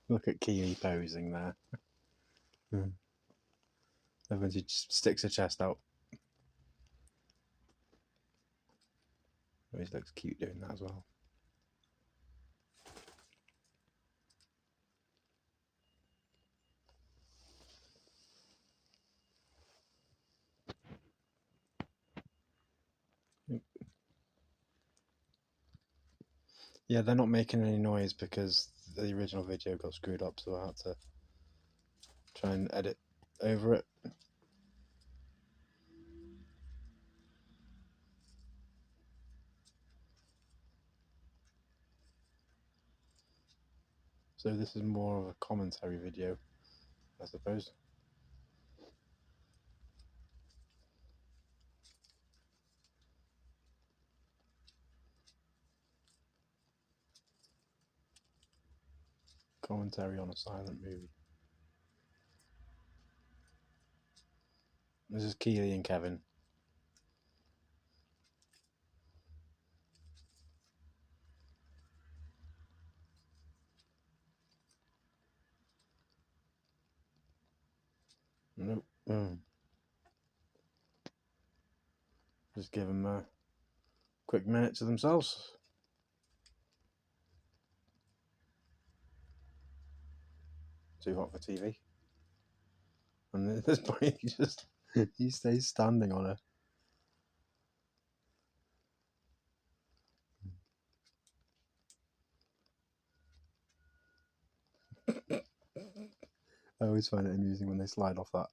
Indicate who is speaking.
Speaker 1: Look at Keeley posing there. Everyone just sticks her chest out. Always looks cute doing that as well. Yeah, they're not making any noise because the original video got screwed up, so I had to try and edit over it. So this is more of a commentary video, I suppose. Commentary on a silent movie. This is Keeley and Kevin. Nope. Just give them a quick minute to themselves. Too hot for TV. And at this point, he stays standing on her. I always find it amusing when they slide off that